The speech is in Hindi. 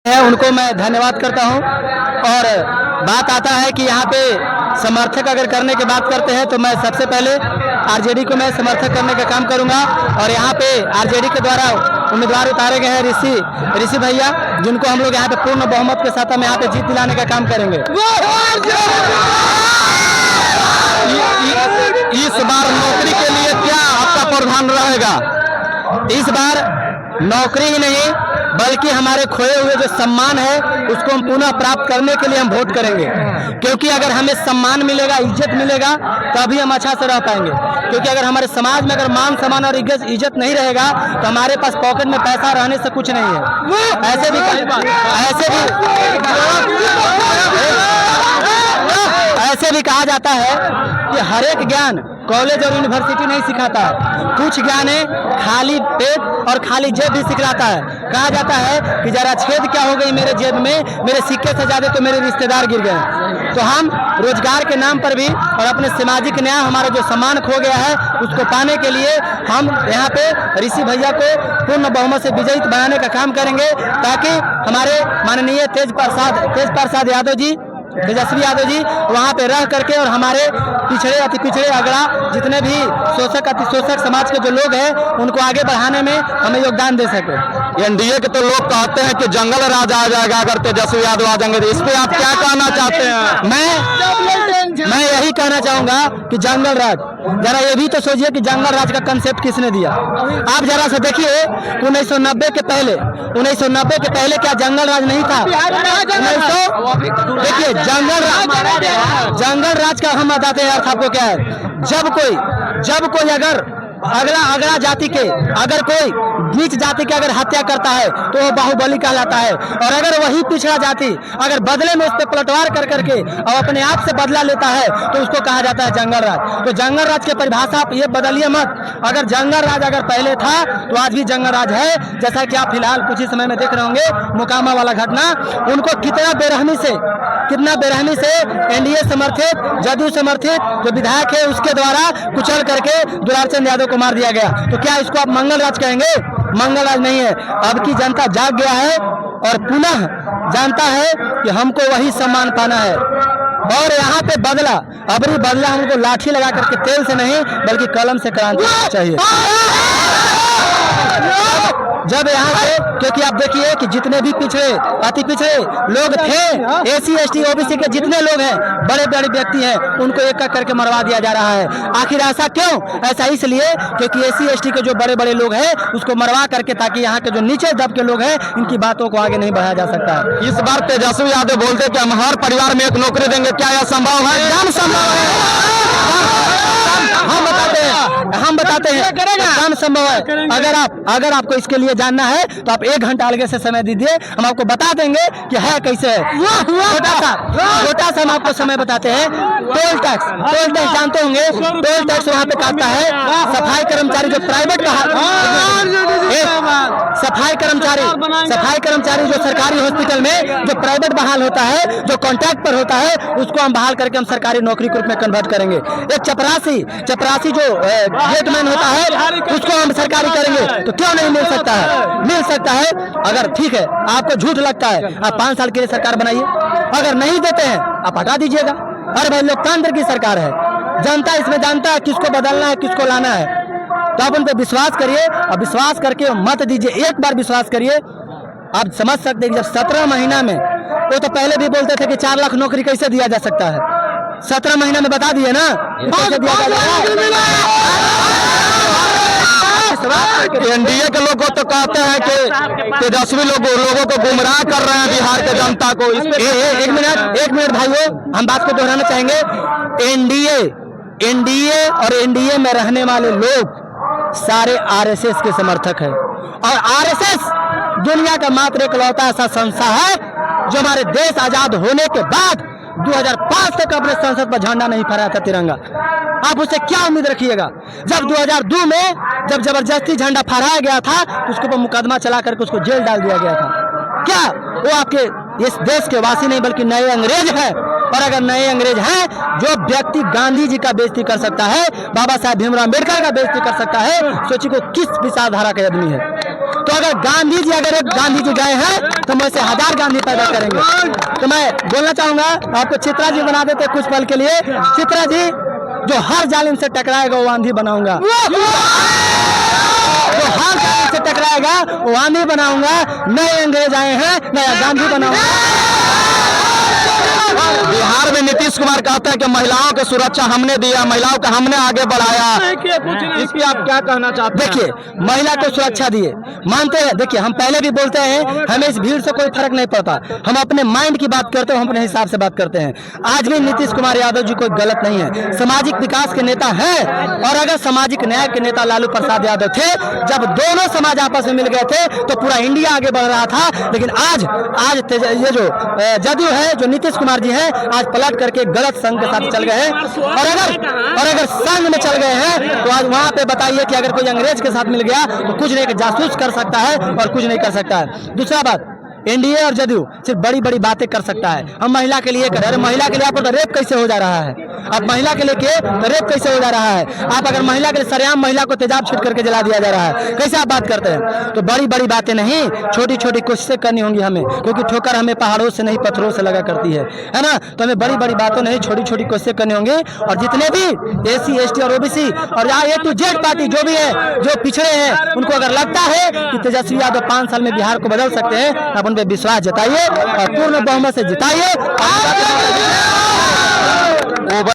है उनको मैं धन्यवाद करता हूं। और बात आता है कि यहाँ पे समर्थक अगर करने की बात करते हैं तो मैं सबसे पहले आरजेडी को मैं समर्थक करने का काम करूंगा। और यहाँ पे आरजेडी के द्वारा उम्मीदवार उतारे गए हैं ऋषि भैया, जिनको हम लोग यहाँ पे पूर्ण बहुमत के साथ हम यहाँ पे जीत दिलाने का काम करेंगे। इस बार नौकरी के लिए क्या आपका प्रावधान रहेगा? इस बार नौकरी ही नहीं बल्कि हमारे खोए हुए जो सम्मान है उसको हम पुनः प्राप्त करने के लिए हम वोट करेंगे। क्योंकि अगर हमें सम्मान मिलेगा, इज्जत मिलेगा, तभी हम अच्छा से रह पाएंगे। क्योंकि अगर हमारे समाज में अगर मान सम्मान और इज्जत नहीं रहेगा तो हमारे पास पॉकेट में पैसा रहने से कुछ नहीं है। ऐसे भी कहा जाता है कि हर एक ज्ञान कॉलेज और यूनिवर्सिटी नहीं सिखाता है। कुछ ज्ञान है खाली पेट और खाली जेब भी सिखलाता है। कहा जाता है कि जरा छेद क्या हो गई मेरे जेब में, मेरे सिक्के से ज्यादा तो मेरे रिश्तेदार गिर गए। तो हम रोजगार के नाम पर भी और अपने सामाजिक न्याय, हमारा जो सम्मान खो गया है उसको पाने के लिए हम यहाँ पे ऋषि भैया को पूर्ण बहुमत से विजयी बनाने का काम करेंगे, ताकि हमारे माननीय तेज प्रसाद यादव जी, तेजस्वी यादव जी वहाँ पे रह करके और हमारे पिछड़े अति पिछड़े अगड़ा जितने भी शोषक अति शोषक समाज के जो लोग हैं उनको आगे बढ़ाने में हमें योगदान दे सके। एनडीए के तो लोग कहते हैं कि जंगल राज आ जाएगा अगर तेजस्वी यादव आ जाएंगे, तो इस पे आप क्या कहना चाहते हैं? मैं यही कहना चाहूंगा कि जंगल राज, जरा ये भी तो सोचिए कि जंगल राज का कंसेप्ट किसने दिया। आप जरा से देखिए 1990 के पहले क्या जंगल राज नहीं था? देखिए जंगल राज का हम बताते हैं अर्थ आपको क्या है। जब कोई अगर अगला जाति के अगर कोई नीच जाति की अगर हत्या करता है तो वो बाहुबली कहलाता है। और अगर वही पिछड़ा जाति अगर बदले में उस पर पलटवार कर करके और अपने आप से बदला लेता है तो उसको कहा जाता है जंगल राज। तो जंगल राज की परिभाषा आप ये बदलिए मत। अगर जंगल राज अगर पहले था तो आज भी जंगल राज है। जैसा कि आप फिलहाल कुछ ही समय में देख रहे होंगे मोकामा वाला घटना, उनको कितना बेरहमी से एनडीए समर्थित, जदयू समर्थित जो विधायक है उसके द्वारा कुचल करके दुलारचंद यादव को मार दिया गया। तो क्या इसको आप मंगल राज कहेंगे? मंगल राज नहीं है। अब की जनता जाग गया है और पुनः जानता है कि हमको वही सम्मान पाना है। और यहाँ पे बदला हमको लाठी लगा करके तेल से नहीं बल्कि कलम से कराना चाहिए। जब यहाँ से, क्योंकि आप देखिए कि जितने भी अति पिछड़े लोग थे, एसी एसटी ओबीसी के जितने लोग हैं, बड़े बड़े व्यक्ति हैं, उनको एक एक करके मरवा दिया जा रहा है। आखिर ऐसा क्यों? ऐसा इसलिए क्योंकि एसी एसटी के जो बड़े बड़े लोग हैं उसको मरवा करके, ताकि यहाँ के जो नीचे दब के लोग हैं इनकी बातों को आगे नहीं बढ़ाया जा सकता है। इस बार तेजस्वी यादव बोलते कि हम हर परिवार में एक नौकरी देंगे, क्या यह संभव है? काम संभव है, हम बताते हैं काम संभव है। अगर आपको इसके लिए जानना है तो आप 1 घंटा अलग से समय दीजिए, हम आपको बता देंगे कि है कैसे है। छोटा सा हम आपको समय बताते हैं। टोल टैक्स जानते होंगे, टोल टैक्स वहाँ पे काटता है सफाई कर्मचारी जो प्राइवेट सफाई कर्मचारी जो सरकारी हॉस्पिटल में जो प्राइवेट बहाल होता है, जो कॉन्ट्रैक्ट पर होता है, उसको हम बहाल करके हम सरकारी नौकरी के रूप में कन्वर्ट करेंगे। एक चपरासी जो गेटमैन होता है उसको हम सरकारी करेंगे। तो क्यों नहीं मिल सकता है? अगर ठीक है आपको झूठ लगता है, आप 5 साल के लिए सरकार बनाइए। अगर नहीं देते हैं आप हटा दीजिएगा। अरे भाई लोकतंत्र की सरकार है, जनता इसमें जानता है किसको बदलना है किसको लाना है। तो आप उन पर विश्वास करिए और विश्वास करके मत दीजिए। एक बार विश्वास करिए, आप समझ सकते हैं कि जब 17 महीना में, वो तो पहले भी बोलते थे कि 4 लाख नौकरी कैसे दिया जा सकता है, 17 महीना में बता दिए ना कैसे दिया एनडीए के लोग तो कहते हैं कि तेजस्वी लोगों को गुमराह कर रहे हैं बिहार के जनता को। एक मिनट भाइयों, हम बात को दोहराना चाहेंगे। एनडीए और एनडीए में रहने वाले लोग सारे आरएसएस के समर्थक हैं। और आरएसएस दुनिया का मात्र इकलौता ऐसा संस्था है जो हमारे देश आजाद होने के बाद 2005 तक अपने संसद पर झंडा नहीं फहराया था, तिरंगा। आप उससे क्या उम्मीद रखिएगा? जब 2002 में जब जबरदस्ती झंडा फहराया गया था तो उसके ऊपर मुकदमा चला करके उसको जेल डाल दिया गया था। क्या वो आपके इस देश के वासी नहीं बल्कि नए अंग्रेज हैं? और अगर नए अंग्रेज हैं, जो व्यक्ति गांधी जी का बेइज्जती कर सकता है, बाबा साहब भीमराव अम्बेडकर का बेइज्जती कर सकता है, सोचिए को किस विचारधारा का आदमी है। तो अगर गांधी जी गए हैं तो हम ऐसे 1000 गांधी पैदा करेंगे। तो मैं बोलना चाहूंगा आपको चित्रा जी बना देते कुछ पल के लिए। चित्रा जी, जो हर जालिम से टकराएगा वो आंधी बनाऊंगा, जो हर जालिम से टकराएगा वो आंधी बनाऊंगा। नए अंग्रेज आए हैं, नया गांधी बनाऊंगा। बिहार में नीतीश कुमार कहते हैं कि महिलाओं की सुरक्षा हमने दिया, महिलाओं को हमने आगे बढ़ाया, इस पे आप क्या कहना चाहते हैं? देखिए, महिला को सुरक्षा दिए, मानते हैं। देखिए, हम पहले भी बोलते हैं, हमें इस भीड़ से कोई फर्क नहीं पड़ता। हम अपने माइंड की बात करते हैं, हम अपने हिसाब से बात करते हैं। आज भी नीतीश कुमार यादव जी कोई गलत नहीं है, सामाजिक विकास के नेता हैं। और अगर सामाजिक न्याय के नेता लालू प्रसाद यादव थे, जब दोनों समाज आपस में मिल गए थे तो पूरा इंडिया आगे बढ़ रहा था। लेकिन आज ये जो जदयू है, जो नीतीश कुमार जी हैं, आज पलट करके गलत संघ के साथ चल गए हैं। और अगर संघ में चल गए हैं तो आज वहां पे बताइए कि अगर कोई अंग्रेज के साथ मिल गया तो कुछ नहीं, जासूस कर सकता है और कुछ नहीं कर सकता है। दूसरा बात, एनडीए और जदयू सिर्फ बड़ी बड़ी बातें कर सकता है। हम महिला के लिए करें, अरे महिला के लिए आपको तो रेप कैसे हो जा रहा है? आप महिला के लिए तो रेप कैसे हो जा रहा है? आप अगर महिला के लिए सरेआम महिला को तेजाब छीट करके जला दिया जा रहा है, कैसे आप बात करते हैं? तो बड़ी बड़ी बातें नहीं, छोटी छोटी कोशिशें करनी होंगी हमें, क्योंकि ठोकर हमें पहाड़ों से नहीं पत्थरों से लगा करती है ना। तो हमें बड़ी बड़ी बातों नहीं, छोटी छोटी कोशिशें करनी होंगी। और जितने भी SC ST और OBC और यहाँ A to Z पार्टी जो भी है, जो पिछड़े हैं, उनको अगर लगता है कि तेजस्वी यादव 5 साल में बिहार को बदल सकते हैं, आप उन पर विश्वास जताइए और पूर्ण बहुमत से जिताइए।